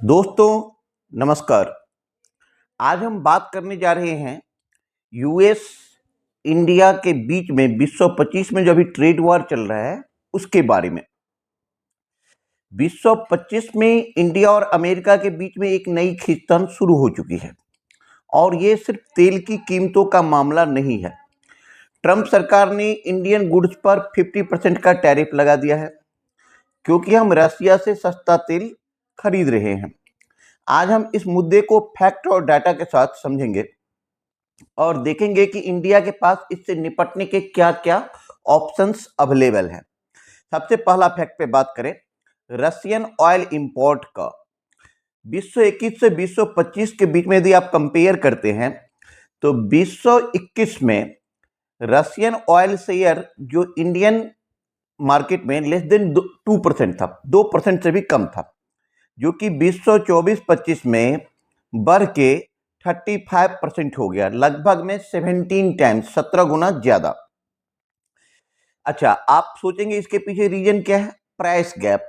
दोस्तों नमस्कार। आज हम बात करने जा रहे हैं यूएस इंडिया के बीच में 2025 में जो अभी ट्रेड वॉर चल रहा है उसके बारे में। 2025 में इंडिया और अमेरिका के बीच में एक नई खींचतान शुरू हो चुकी है और ये सिर्फ तेल की कीमतों का मामला नहीं है। ट्रंप सरकार ने इंडियन गुड्स पर 50% का टैरिफ लगा दिया है क्योंकि हम रसिया से सस्ता तेल खरीद रहे हैं। आज हम इस मुद्दे को फैक्ट और डाटा के साथ समझेंगे और देखेंगे कि इंडिया के पास इससे निपटने के क्या क्या ऑप्शंस अवेलेबल हैं। सबसे पहला फैक्ट पे बात करें रशियन ऑयल इंपोर्ट का। 2021 से 2025 के बीच में यदि आप कंपेयर करते हैं तो 2021 में रशियन ऑयल शेयर जो इंडियन मार्केट में लेस देन 2% था, 2% से भी कम था, जो कि 2024-25 में बढ़ के 35% हो गया, लगभग में 17 टाइम्स, 17 गुना ज्यादा। अच्छा, आप सोचेंगे इसके पीछे रीजन क्या है? Price gap.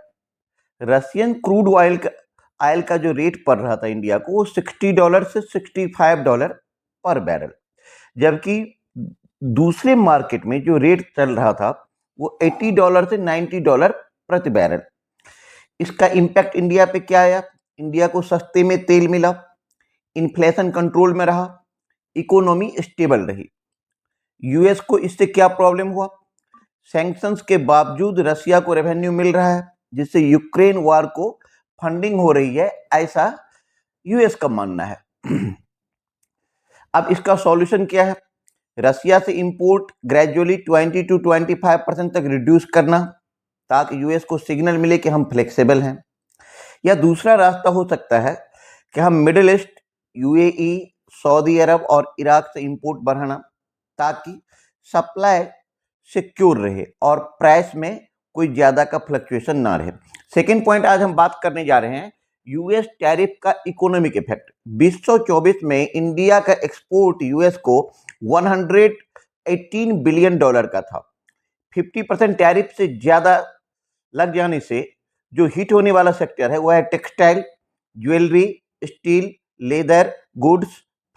Russian crude oil का जो रेट पड़ रहा था इंडिया को वो $60 से $65 पर बैरल, जबकि दूसरे मार्केट में जो रेट चल रहा था वो $80 से $90 प्रति बैरल। इसका इम्पैक्ट इंडिया पे क्या आया? इंडिया को सस्ते में तेल मिला, इन्फ्लेशन कंट्रोल में रहा, इकोनॉमी स्टेबल रही। यूएस को इससे क्या प्रॉब्लम हुआ? सैंक्शंस के बावजूद रशिया को रेवेन्यू मिल रहा है जिससे यूक्रेन वॉर को फंडिंग हो रही है, ऐसा यूएस का मानना है। अब इसका सॉल्यूशन क्या है? रशिया से इंपोर्ट ग्रेजुअली 20 to 25% तक रिड्यूस करना ताकि यूएस को सिग्नल मिले कि हम फ्लेक्सिबल हैं। या दूसरा रास्ता हो सकता है कि हम मिडिल ईस्ट, यूएई, सऊदी अरब और इराक से इंपोर्ट बढ़ाना ताकि सप्लाई सिक्योर रहे और प्राइस में कोई ज्यादा का फ्लक्चुएशन ना रहे। सेकेंड पॉइंट आज हम बात करने जा रहे हैं यूएस टैरिफ का इकोनॉमिक इफेक्ट। 2024 में इंडिया का एक्सपोर्ट यूएस को $118 बिलियन का था। 50% टैरिफ से ज्यादा लग जाने से जो हिट होने वाला सेक्टर है वह है textile, jewellery, steel, leather, goods,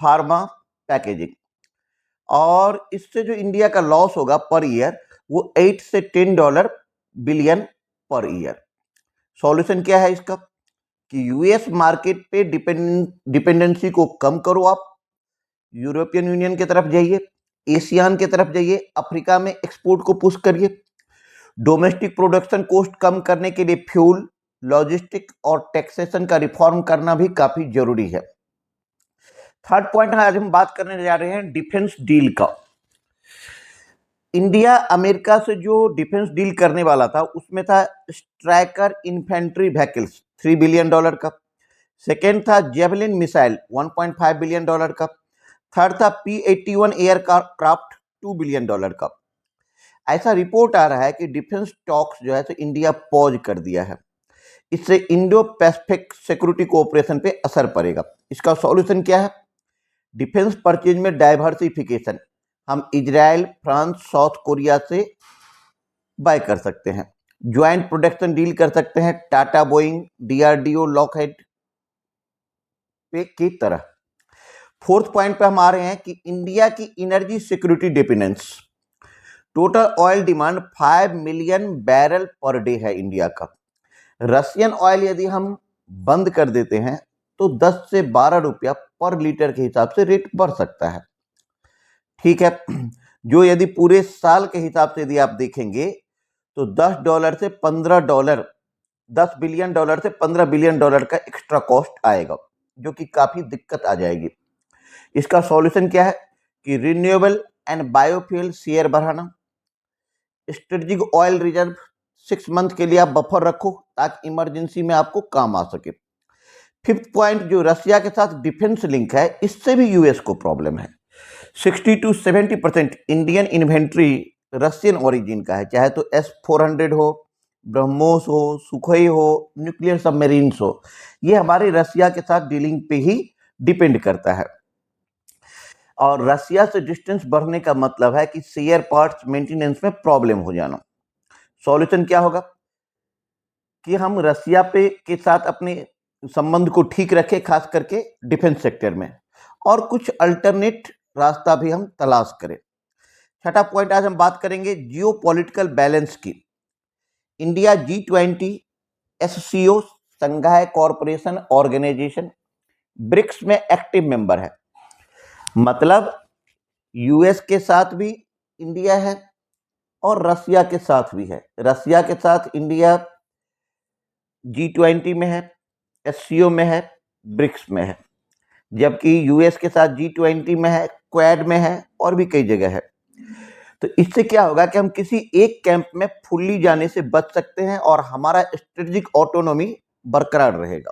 pharma, packaging. और इससे जो इंडिया का लॉस होगा पर ईयर वो $8 से $10 बिलियन पर ईयर। सॉल्यूशन क्या है इसका? कि यूएस मार्केट पे डिपेंडेंसी को कम करो, आप यूरोपियन यूनियन की तरफ जाइए, एशियान की तरफ जाइए, अफ्रीका में एक्सपोर्ट को पुश करिए। डोमेस्टिक प्रोडक्शन कॉस्ट कम करने के लिए फ्यूल, लॉजिस्टिक और टैक्सेशन का रिफॉर्म करना भी काफी जरूरी है। थर्ड पॉइंट आज हम बात करने जा रहे हैं डिफेंस डील का। इंडिया अमेरिका से जो डिफेंस डील करने वाला था उसमें था स्ट्राइकर इन्फेंट्री व्हीकल्स $3 बिलियन का। सेकेंड था जेवलिन मिसाइल $1.5 बिलियन का। थर्ड था P-81 एयरक्राफ्ट $2 बिलियन का। ऐसा रिपोर्ट आ रहा है कि डिफेंस टॉक्स जो है तो इंडिया पॉज कर दिया है। इससे इंडो पैसिफिक सिक्योरिटी कोऑपरेशन पे असर पड़ेगा। इसका सॉल्यूशन क्या है? डिफेंस परचेज में डाइवर्सिफिकेशन। हम इजराइल, फ्रांस, साउथ कोरिया से बाय कर सकते हैं। ज्वाइंट प्रोडक्शन डील कर सकते हैं टाटा, बोइंग, डीआरडीओ, लॉकहेड पे की तरह। फोर्थ पॉइंट पे हम आ रहे हैं कि इंडिया की energy security dependence. Total oil demand 5 million barrel per day है इंडिया का। रशियन ऑयल यदि हम बंद कर देते हैं तो 10 से 12 रुपया पर लीटर के हिसाब से रेट बढ़ सकता है। ठीक है, जो यदि पूरे साल के हिसाब से यदि आप देखेंगे तो $10 से $15, $10 बिलियन से $15 बिलियन का एक्स्ट्रा कॉस्ट आएगा, जो कि काफी दिक्कत आ जाएगी। इसका सॉल्यूशन क्या है? कि रिन्यूएबल एंड बायोफ्यूल शेयर बढ़ाना, स्ट्रेटेजिक ऑयल रिजर्व 6 मंथ के लिए आप बफर रखो ताकि इमरजेंसी में आपको काम आ सके। फिफ्थ पॉइंट, जो रशिया के साथ डिफेंस लिंक है, इससे भी यूएस को प्रॉब्लम है। 60 to 70% Indian inventory Russian origin का है, चाहे तो S-400 हो, ब्रह्मोस हो, सुखोई हो, न्यूक्लियर सबमरीन्स हो, ये हमारे रशिया के साथ डीलिंग पे ही डिपेंड करता है। और रशिया से डिस्टेंस बढ़ने का मतलब है कि शेयर पार्ट्स मेंटेनेंस में प्रॉब्लम हो जाना। सॉल्यूशन क्या होगा? कि हम रशिया पे के साथ अपने संबंध को ठीक रखे, खास करके डिफेंस सेक्टर में, और कुछ अल्टरनेट रास्ता भी हम तलाश करें। छठा पॉइंट आज हम बात करेंगे जियो पॉलिटिकल बैलेंस की। India G20, SCO, Shanghai corporation organisation, BRICS में एक्टिव मेंबर है। मतलब यूएस के साथ भी इंडिया है और रसिया के साथ भी है। रसिया के साथ इंडिया G20 में है, SCO में है, ब्रिक्स में है, जबकि यूएस के साथ G20 में है, क्वाड में है और भी कई जगह है। तो इससे क्या होगा कि हम किसी एक कैंप में फुल्ली जाने से बच सकते हैं और हमारा स्ट्रेटेजिक ऑटोनॉमी बरकरार रहेगा।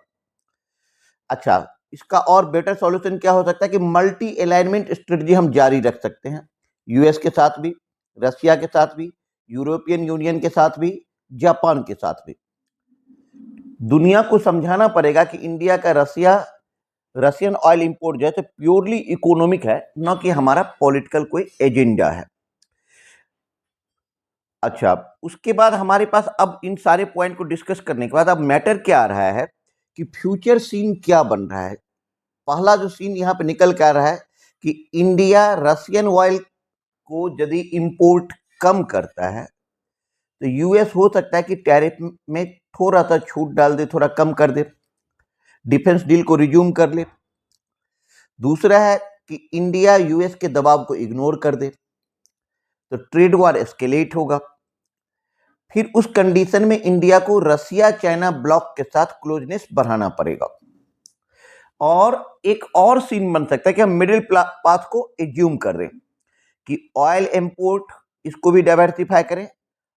अच्छा, इसका और बेटर सॉल्यूशन क्या हो सकता है कि मल्टी अलाइनमेंट स्ट्रेटजी हम जारी रख सकते हैं, यूएस के साथ भी, रसिया के साथ भी, यूरोपियन यूनियन के साथ भी, जापान के साथ भी। दुनिया को समझाना पड़ेगा कि इंडिया का रशियन ऑयल इंपोर्ट जो है तो प्योरली इकोनॉमिक है, न कि हमारा पॉलिटिकल कोई एजेंडा है। अच्छा, उसके बाद हमारे पास अब इन सारे पॉइंट को डिस्कस करने के बाद अब मैटर क्या आ रहा है कि फ्यूचर सीन क्या बन रहा है। पहला जो सीन यहाँ पे निकल के आ रहा है कि इंडिया रशियन ऑयल को यदि इंपोर्ट कम करता है तो यूएस हो सकता है कि टैरिफ में थोड़ा सा छूट डाल दे, थोड़ा कम कर दे, डिफेंस डील को रिज्यूम कर ले। दूसरा है कि इंडिया यूएस के दबाव को इग्नोर कर दे तो ट्रेड वॉर एस्केलेट होगा। फिर उस कंडीशन में इंडिया को रसिया चाइना ब्लॉक के साथ क्लोजनेस बढ़ाना पड़ेगा। और एक और सीन बन सकता है कि हम मिडिल पाथ को एज्यूम कर रहे हैं कि ऑयल इंपोर्ट इसको भी डाइवर्सिफाई करें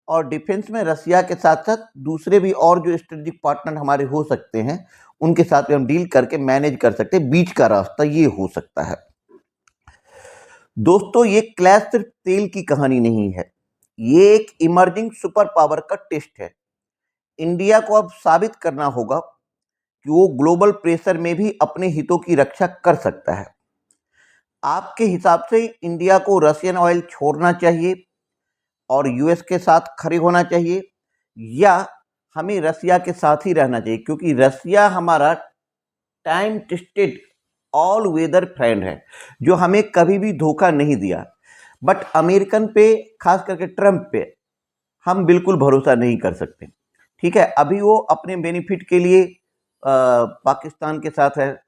और डिफेंस में रसिया के साथ साथ दूसरे भी और जो स्ट्रेटेजिक पार्टनर हमारे हो सकते हैं उनके साथ भी हम डील करके मैनेज कर सकते हैं। बीच का रास्ता ये हो सकता है। दोस्तों, ये क्लैश सिर्फ तेल की कहानी नहीं है, ये एक इमर्जिंग सुपर पावर का टेस्ट है। इंडिया को अब साबित करना होगा कि वो ग्लोबल प्रेशर में भी अपने हितों की रक्षा कर सकता है। आपके हिसाब से इंडिया को रशियन ऑयल छोड़ना चाहिए और यूएस के साथ खड़े होना चाहिए, या हमें रसिया के साथ ही रहना चाहिए? क्योंकि रसिया हमारा time tested all weather friend है जो हमें कभी भी धोखा नहीं दिया। बट अमेरिकन पे, खास करके ट्रंप पे, हम बिल्कुल भरोसा नहीं कर सकते। ठीक है, अभी वो अपने बेनिफिट के लिए पाकिस्तान के साथ है,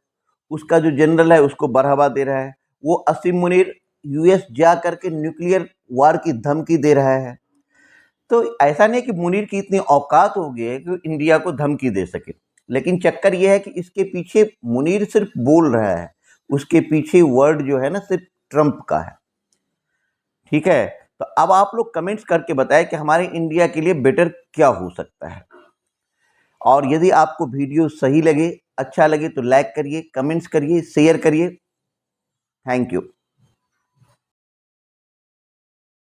उसका जो जनरल है उसको बढ़ावा दे रहा है, वो असीम मुनीर यूएस जा करके न्यूक्लियर वार की धमकी दे रहा है। तो ऐसा नहीं कि मुनीर की इतनी औकात हो गई है कि इंडिया को धमकी दे सके, लेकिन चक्कर यह है कि इसके पीछे मुनीर सिर्फ बोल रहा है, उसके पीछे वर्ड जो है ना सिर्फ ट्रंप का है। ठीक है, तो अब आप लोग कमेंट्स करके बताएं कि हमारे इंडिया के लिए बेटर क्या हो सकता है। और यदि आपको वीडियो सही लगे, अच्छा लगे तो लाइक करिए, कमेंट्स करिए, शेयर करिए। Thank you.